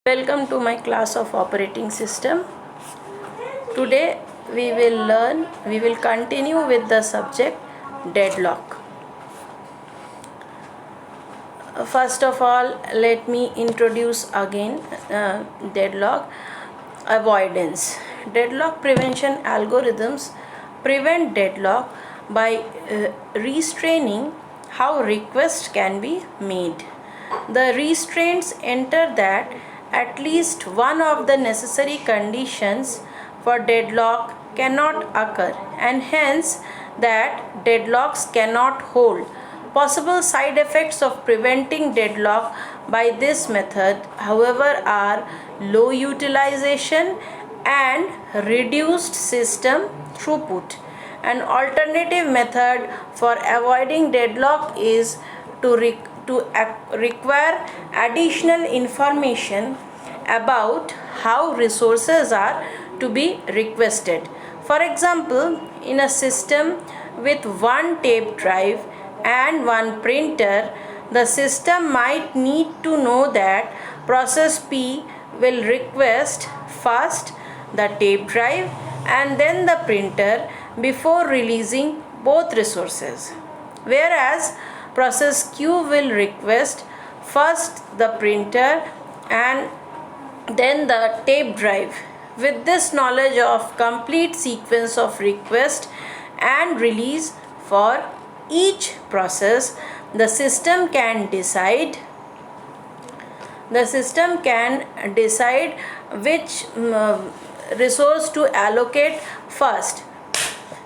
Welcome to my class of operating system. Today we will continue with the subject deadlock. First of all, let me introduce again deadlock avoidance. Deadlock prevention algorithms prevent deadlock by restraining how requests can be made. The restraints enter that at least one of the necessary conditions for deadlock cannot occur, and hence that deadlocks cannot hold. Possible side effects of preventing deadlock by this method, however, are low utilization and reduced system throughput. An alternative method for avoiding deadlock is to require additional information about how resources are to be requested. For example, in a system with one tape drive and one printer, the system might need to know that process P will request first the tape drive and then the printer before releasing both resources, whereas process Q will request first the printer and then the tape drive. With this knowledge of complete sequence of request and release for each process, the system can decide which resource to allocate first.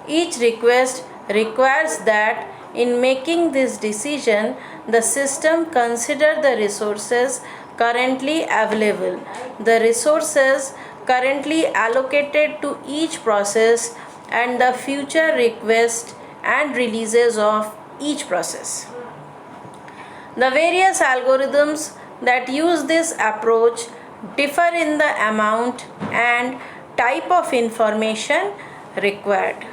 Each request requires that in making this decision, the system consider the resources currently available, the resources currently allocated to each process, and the future requests and releases of each process. The various algorithms that use this approach differ in the amount and type of information required.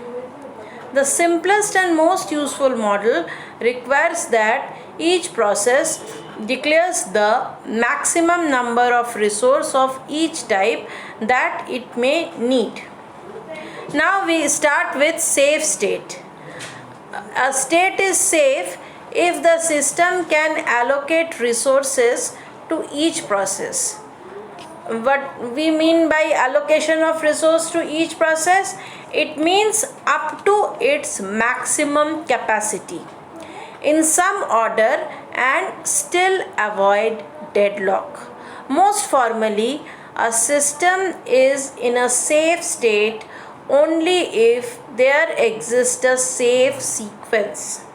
The simplest and most useful model requires that each process declares the maximum number of resources of each type that it may need. Now we start with safe state. A state is safe if the system can allocate resources to each process. What we mean by allocation of resource to each process? It means up to its maximum capacity in some order and still avoid deadlock. Most formally, a system is in a safe state only if there exists a safe sequence.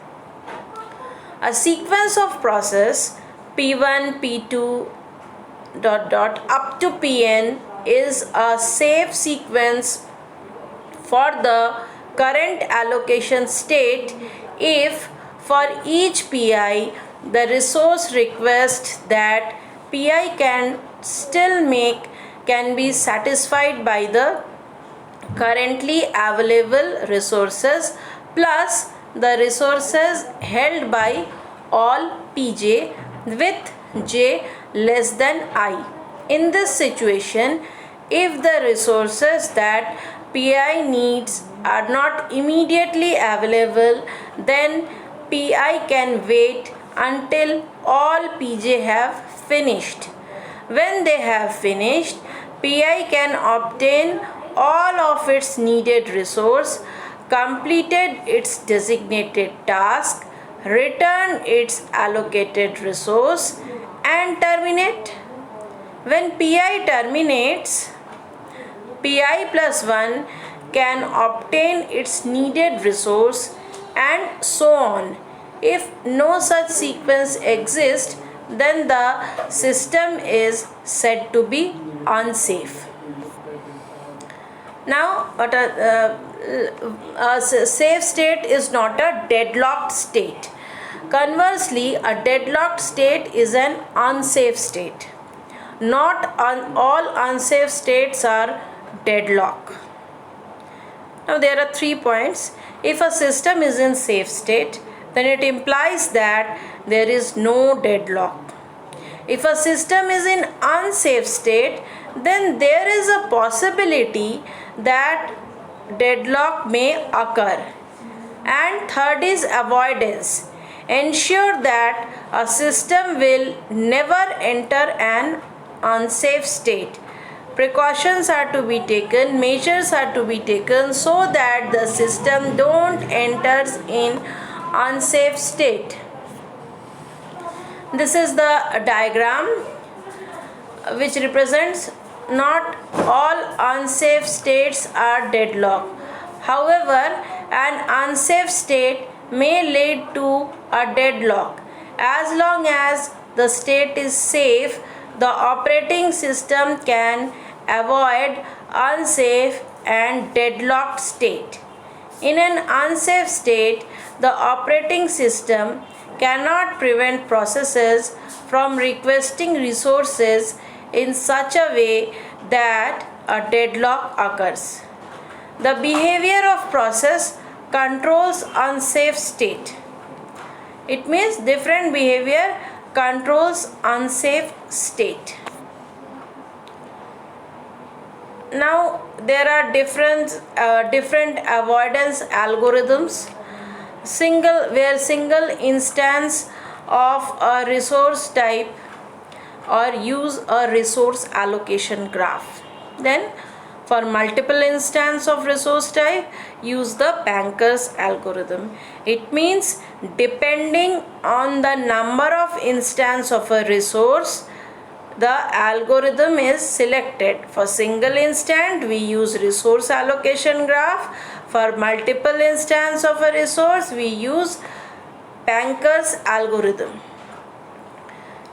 A sequence of process P1, P2, up to Pn is a safe sequence for the current allocation state if for each Pi the resource request that Pi can still make can be satisfied by the currently available resources plus the resources held by all Pj with j less than I. In this situation, if the resources that Pi needs are not immediately available, then Pi can wait until all Pj have finished. When they have finished, Pi can obtain all of its needed resource, completed its designated task, return its allocated resource, and terminate. When Pi terminates, Pi plus 1 can obtain its needed resource and so on. If no such sequence exists, then the system is said to be unsafe. Now, a safe state is not a deadlocked state. Conversely, a deadlocked state is an unsafe state. Not all unsafe states are deadlock. Now there are 3 points. If a system is in safe state, then it implies that there is no deadlock. If a system is in unsafe state, then there is a possibility that deadlock may occur. And third is avoidance. Ensure that a system will never enter an unsafe state. Precautions are to be taken, measures are to be taken so that the system don't enters in unsafe state. This is the diagram which represents not all unsafe states are deadlock. However, an unsafe state may lead to a deadlock. As long as the state is safe, the operating system can avoid unsafe and deadlocked state. In an unsafe state, the operating system cannot prevent processes from requesting resources in such a way that a deadlock occurs. The behavior of process controls unsafe state. It means different behavior controls unsafe state. Now there are different avoidance algorithms. Single instance of a resource type or use a resource allocation graph. Then for multiple instance of resource type, use the Banker's algorithm. It means depending on the number of instance of a resource, the algorithm is selected. For single instant, we use resource allocation graph. For multiple instance of a resource, we use Banker's algorithm.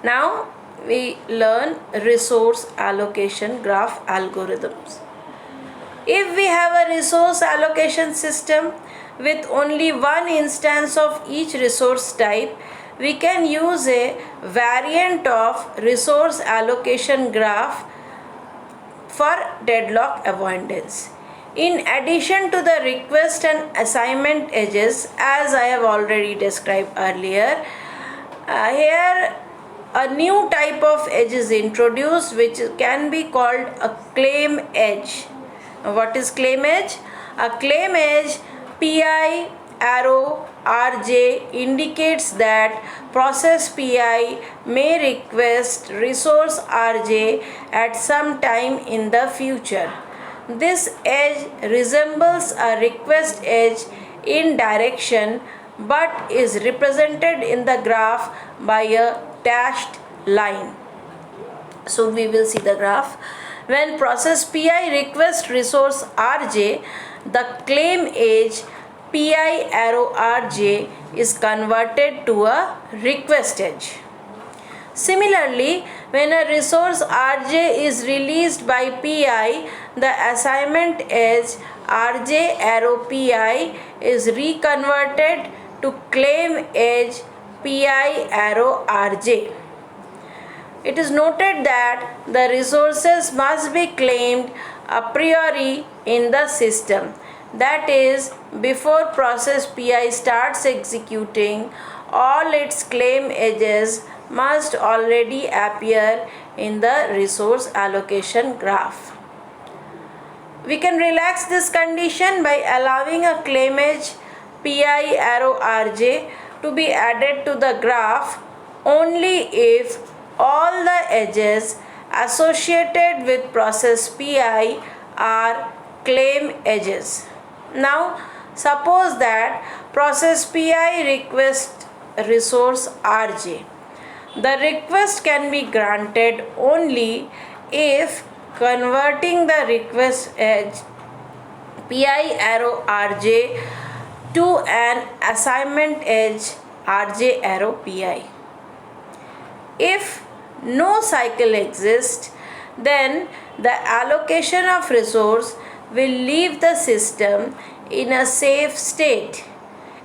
Now we learn resource allocation graph algorithms. If we have a resource allocation system with only one instance of each resource type, we can use a variant of resource allocation graph for deadlock avoidance. In addition to the request and assignment edges, as I have already described earlier, here a new type of edge is introduced which can be called a claim edge. What is claim edge? A claim edge PI arrow RJ indicates that process PI may request resource RJ at some time in the future. This edge resembles a request edge in direction but is represented in the graph by a dashed line. So we will see the graph. When process PI requests resource RJ, the claim edge PI arrow RJ is converted to a request edge. Similarly, when a resource RJ is released by PI, the assignment edge RJ arrow PI is reconverted to claim edge PI arrow RJ. It is noted that the resources must be claimed a priori in the system. That is, before process PI starts executing, all its claim edges must already appear in the resource allocation graph. We can relax this condition by allowing a claim edge PI arrow RJ to be added to the graph only if all the edges associated with process PI are claim edges. Now suppose that process PI requests resource RJ. The request can be granted only if converting the request edge PI arrow RJ to an assignment edge RJ arrow PI. If no cycle exists, then the allocation of resource will leave the system in a safe state.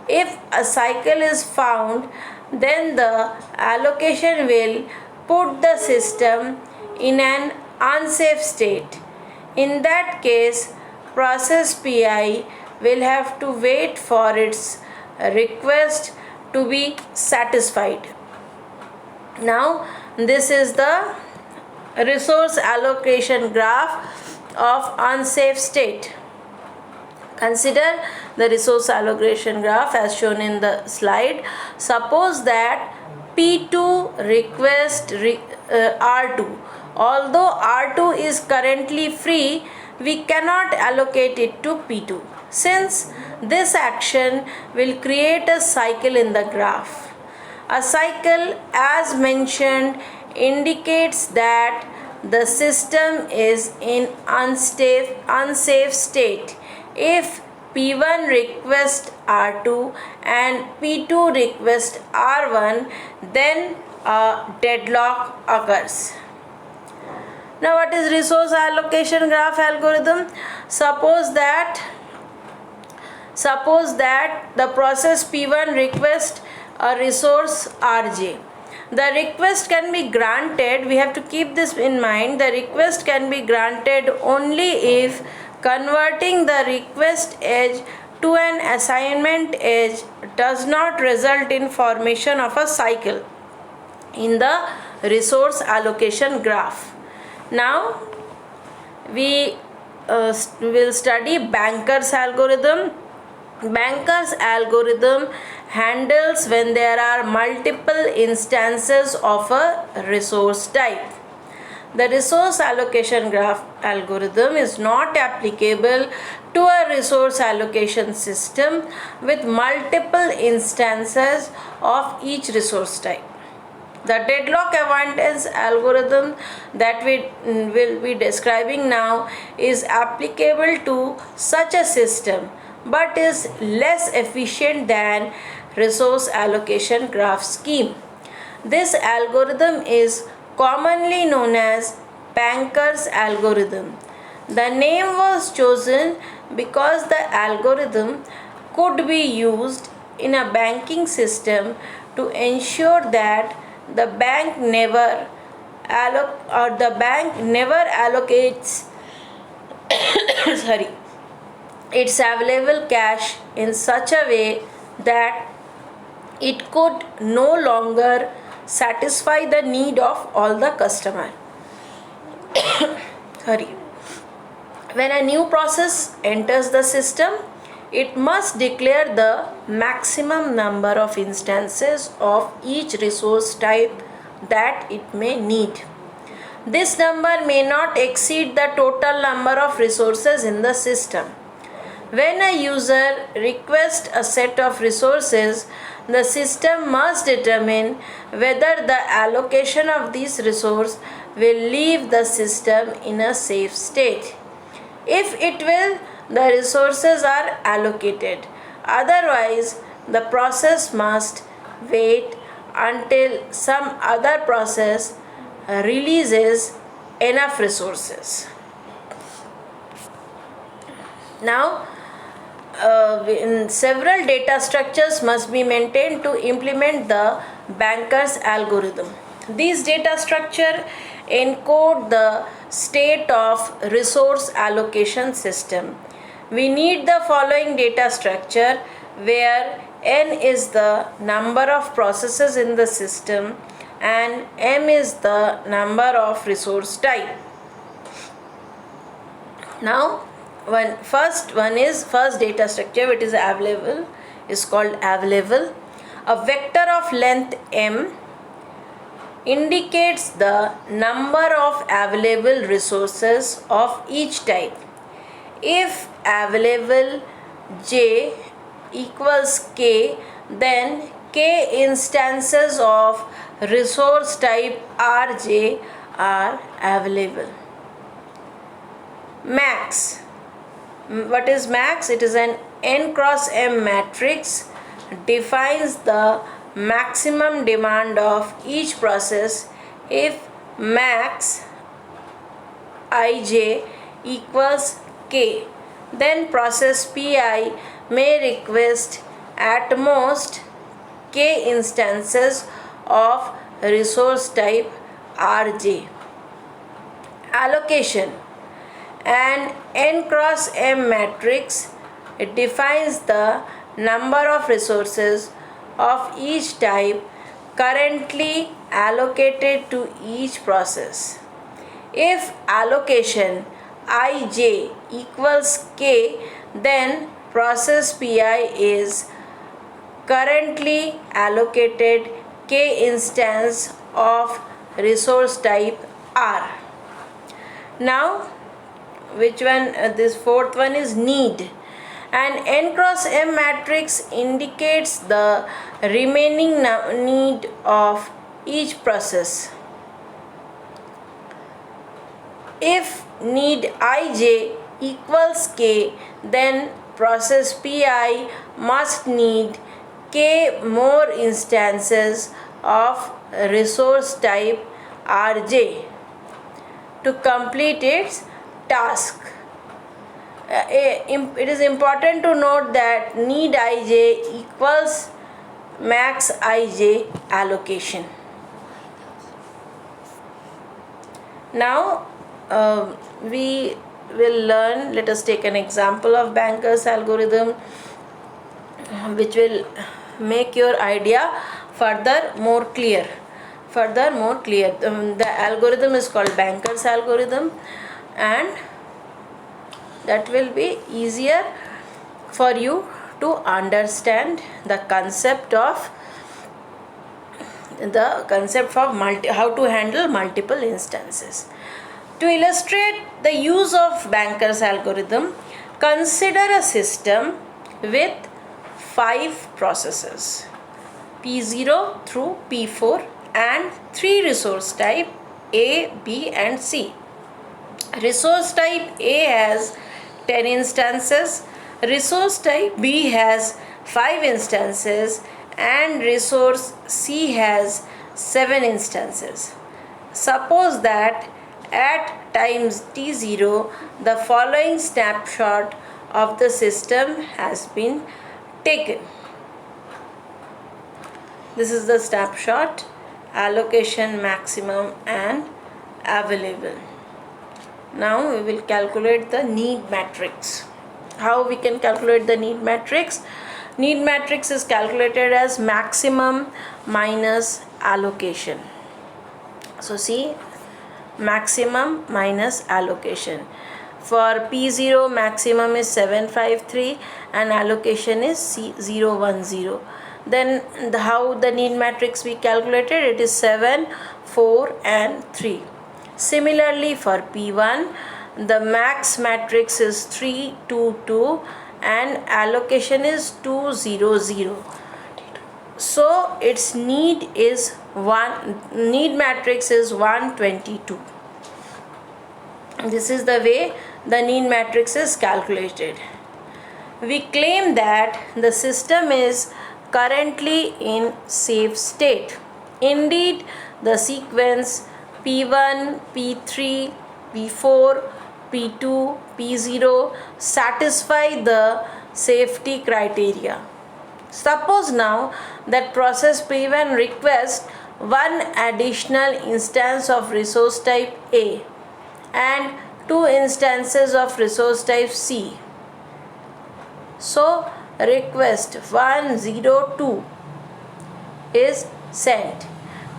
If a cycle is found, then the allocation will put the system in an unsafe state. In that case, process PI will have to wait for its request to be satisfied. Now This is the resource allocation graph of unsafe state. Consider the resource allocation graph as shown in the slide. Suppose that P2 request R2. Although R2 is currently free, we cannot allocate it to P2, since this action will create a cycle in the graph. A cycle, as mentioned, indicates that the system is in unsafe state if P1 requests R2 and P2 requests R1, then a deadlock occurs. Now, what is resource allocation graph algorithm? Suppose that the process P1 requests a resource Rj. The request can be granted, we have to keep this in mind, the request can be granted only if converting the request edge to an assignment edge does not result in formation of a cycle in the resource allocation graph. Now we will study Banker's algorithm. Banker's algorithm handles when there are multiple instances of a resource type. The resource allocation graph algorithm is not applicable to a resource allocation system with multiple instances of each resource type. The deadlock avoidance algorithm that we will be describing now is applicable to such a system, but is less efficient than resource allocation graph scheme. This algorithm is commonly known as Banker's algorithm. The name was chosen because the algorithm could be used in a banking system to ensure that the bank never allocates its available cash in such a way that it could no longer satisfy the need of all the customer. When a new process enters the system, it must declare the maximum number of instances of each resource type that it may need. This number may not exceed the total number of resources in the system. When a user requests a set of resources, the system must determine whether the allocation of these resources will leave the system in a safe state. If it will, the resources are allocated. Otherwise, the process must wait until some other process releases enough resources. Now, several data structures must be maintained to implement the Banker's algorithm. These data structures encode the state of resource allocation system. We need the following data structure, where n is the number of processes in the system and m is the number of resource type. Now, first data structure, which is available, is called available. A vector of length m indicates the number of available resources of each type. If available j equals k, then k instances of resource type Rj are available. Max. What is max? It is an n cross m matrix, defines the maximum demand of each process if max ij equals k. Then process Pi may request at most k instances of resource type Rj. Allocation. An n cross m matrix, it defines the number of resources of each type currently allocated to each process. If allocation ij equals k, then process Pi is currently allocated k instance of resource type R. Now, which one? This fourth one is need. An n cross m matrix indicates the remaining need of each process. If need ij equals k, then process Pi must need k more instances of resource type Rj to complete its task. It is important to note that need ij equals max ij allocation. Now we will learn, let us take an example of Banker's algorithm, which will make your idea further more clear. The algorithm is called Banker's algorithm, and that will be easier for you to understand the concept of how to handle multiple instances. To illustrate the use of Banker's algorithm, consider a system with 5 processes, P0 through P4, and 3 resource type A, B and C. Resource type A has 10 instances, resource type B has 5 instances, and resource C has 7 instances. Suppose that at times t0 the following snapshot of the system has been taken. This is the snapshot: allocation, maximum and available. Now we will calculate the need matrix. How we can calculate the need matrix? Need matrix is calculated as maximum minus allocation. So see, maximum minus allocation. For P0 maximum is 753 and allocation is 010. Then how the need matrix we calculated? It is 7, 4 and 3. Similarly for P1, the max matrix is 3, 2, 2 and allocation is 2, 0, 0. So its need matrix is 122. This is the way the need matrix is calculated. We claim that the system is currently in safe state. Indeed, the sequence P1, P3, P4, P2, P0 satisfy the safety criteria. Suppose now that process P1 requests one additional instance of resource type A and 2 instances of resource type C. So request 102 is sent.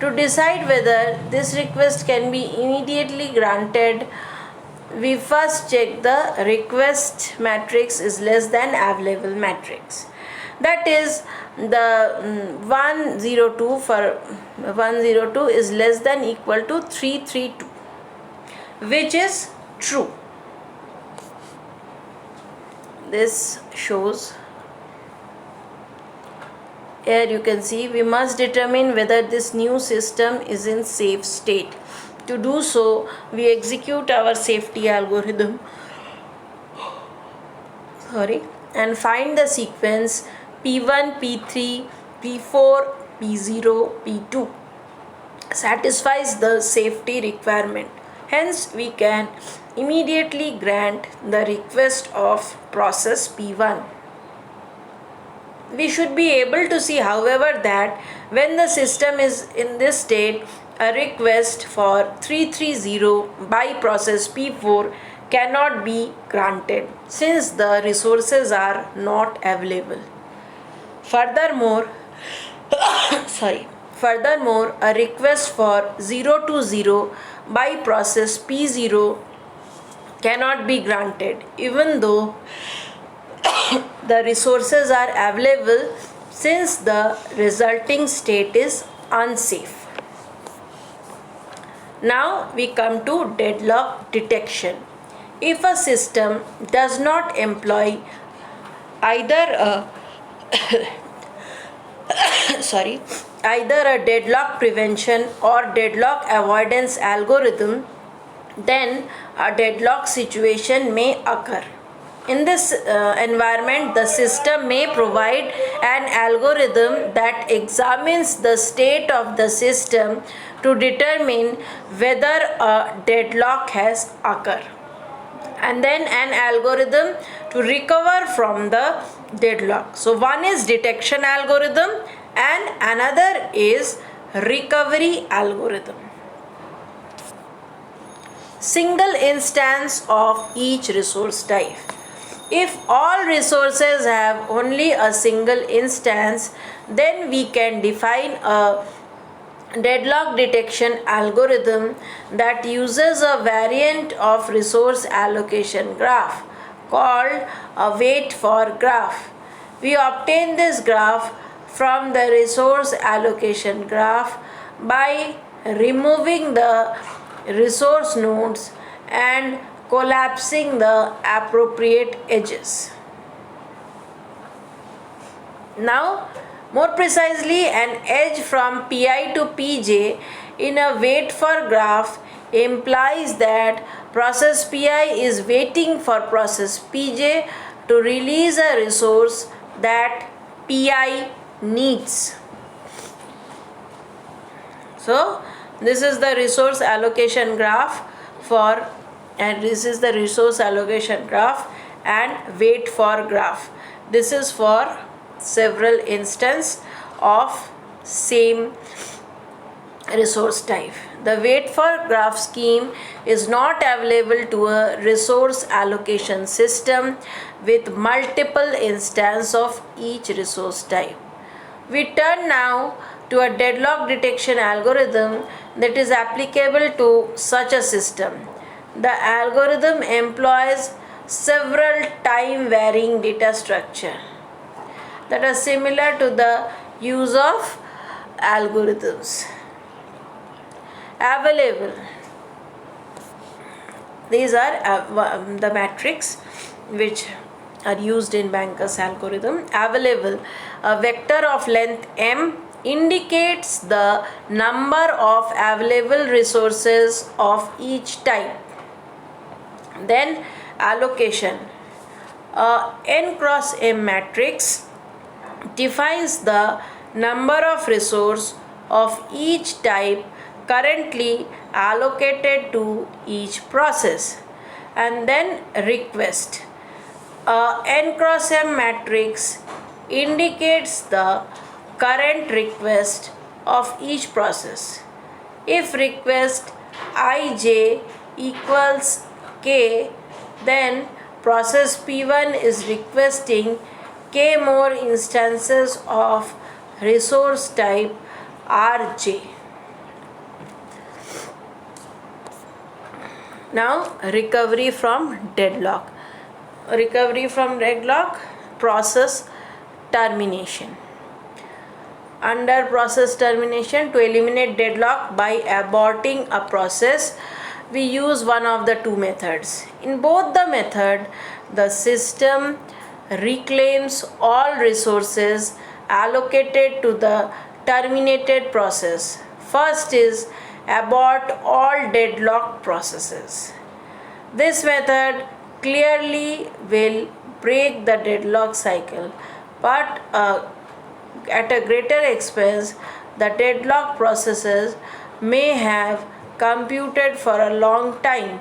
To decide whether this request can be immediately granted, we first check the request matrix is less than available matrix. That is, the 102 for 102 is less than equal to 332, which is true. This shows, here you can see, we must determine whether this new system is in safe state. To do so, we execute our safety algorithm and find the sequence P1, P3, P4, P0, P2 satisfies the safety requirement. Hence, we can immediately grant the request of process P1. We should be able to see, however, that when the system is in this state, a request for 330 by process P4 cannot be granted since the resources are not available. Furthermore, Furthermore, a request for 0 to 0 by process P0 cannot be granted even though the resources are available, since the resulting state is unsafe. Now we come to deadlock detection. If a system does not employ either a either a deadlock prevention or deadlock avoidance algorithm, then a deadlock situation may occur. In this environment, the system may provide an algorithm that examines the state of the system to determine whether a deadlock has occurred, and then an algorithm to recover from the deadlock. So one is detection algorithm and another is recovery algorithm. Single instance of each resource type. If all resources have only a single instance, then we can define a deadlock detection algorithm that uses a variant of resource allocation graph called a wait for graph. We obtain this graph from the resource allocation graph by removing the resource nodes and collapsing the appropriate edges. Now, more precisely, an edge from Pi to Pj in a wait for graph implies that process Pi is waiting for process Pj to release a resource that Pi needs. So, this is the resource allocation graph and wait for graph. This is for several instances of same resource type. The wait for graph scheme is not available to a resource allocation system with multiple instances of each resource type. We turn now to a deadlock detection algorithm that is applicable to such a system. The algorithm employs several time varying data structures that are similar to the use of algorithms available. These are the matrix which are used in Banker's algorithm. Available, a vector of length m indicates the number of available resources of each type. Then allocation, a n cross m matrix defines the number of resources of each type currently allocated to each process. And then request, a n cross m matrix indicates the current request of each process. If request ij equals k, then process P1 is requesting k more instances of resource type Rj. Now, recovery from deadlock. Recovery from deadlock, process termination. Under process termination, to eliminate deadlock by aborting a process, we use one of the two methods. In both the method, the system reclaims all resources allocated to the terminated process. First is abort all deadlock processes. This method clearly will break the deadlock cycle, but at a greater expense. The deadlock processes may have computed for a long time,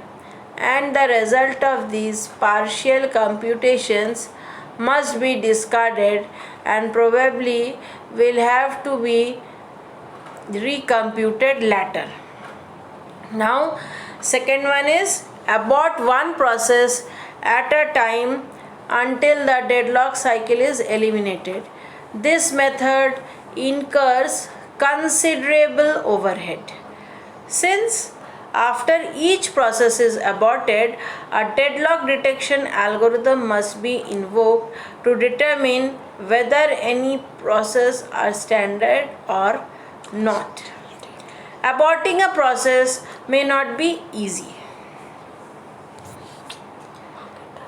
and the result of these partial computations must be discarded and probably will have to be recomputed later. Now, second one is abort one process at a time until the deadlock cycle is eliminated. This method incurs considerable overhead. Since after each process is aborted, a deadlock detection algorithm must be invoked to determine whether any process are standard or not. Aborting a process may not be easy.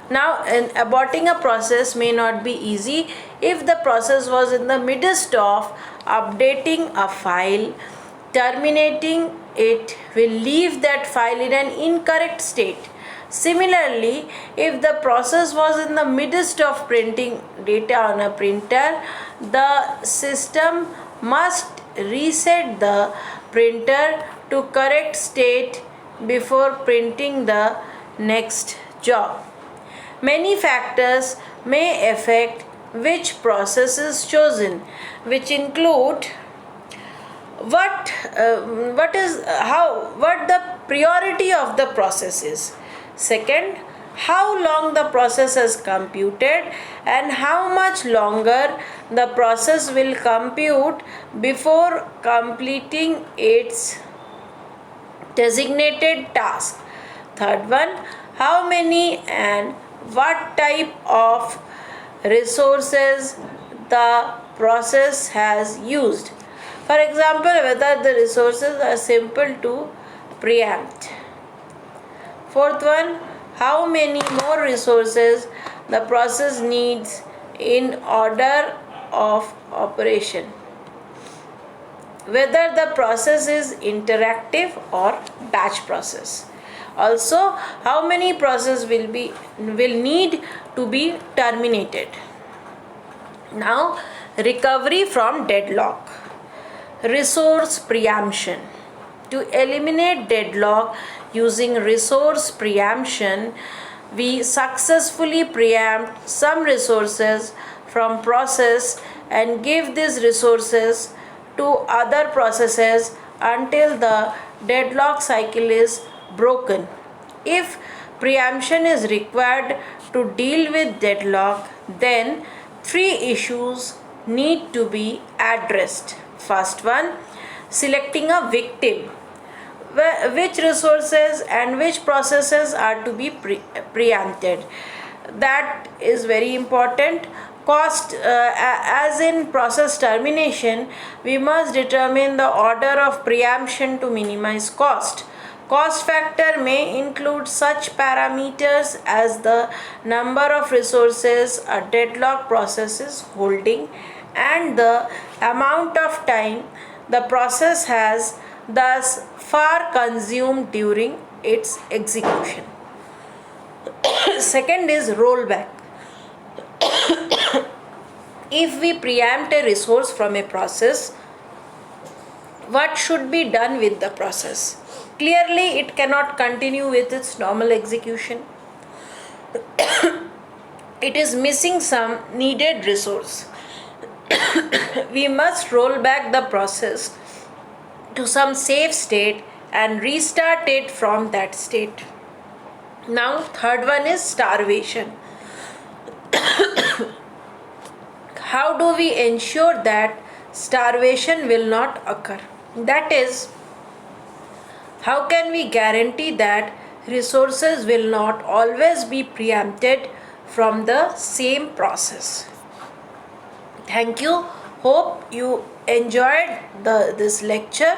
Now, aborting a process may not be easy if the process was in the midst of updating a file. Terminating it will leave that file in an incorrect state. Similarly, if the process was in the midst of printing data on a printer, the system must reset the printer to correct state before printing the next job. Many factors may affect which process is chosen, which include what the priority of the process is. Second, how long the process is computed and how much longer the process will compute before completing its designated task. Third one, how many and what type of resources the process has used. For example, whether the resources are simple to preempt. Fourth one, how many more resources the process needs in order of operation. Whether the process is interactive or batch process. Also, how many processes will need to be terminated. Now, recovery from deadlock. Resource preemption. To eliminate deadlock using resource preemption, we successfully preempt some resources from process and give these resources to other processes until the deadlock cycle is broken. If preemption is required to deal with deadlock, then three issues need to be addressed. First one, selecting a victim. Which resources and which processes are to be preempted. That is very important. Cost, as in process termination, we must determine the order of preemption to minimize cost. Cost factor may include such parameters as the number of resources a deadlock process is holding and the amount of time the process has thus far consumed during its execution. Second is rollback. If we preempt a resource from a process, what should be done with the process? Clearly, it cannot continue with its normal execution. It is missing some needed resource. We must roll back the process to some safe state and restart it from that state. Now, third one is starvation. How do we ensure that starvation will not occur? That is, how can we guarantee that resources will not always be preempted from the same process? Thank you. Hope you enjoyed this lecture.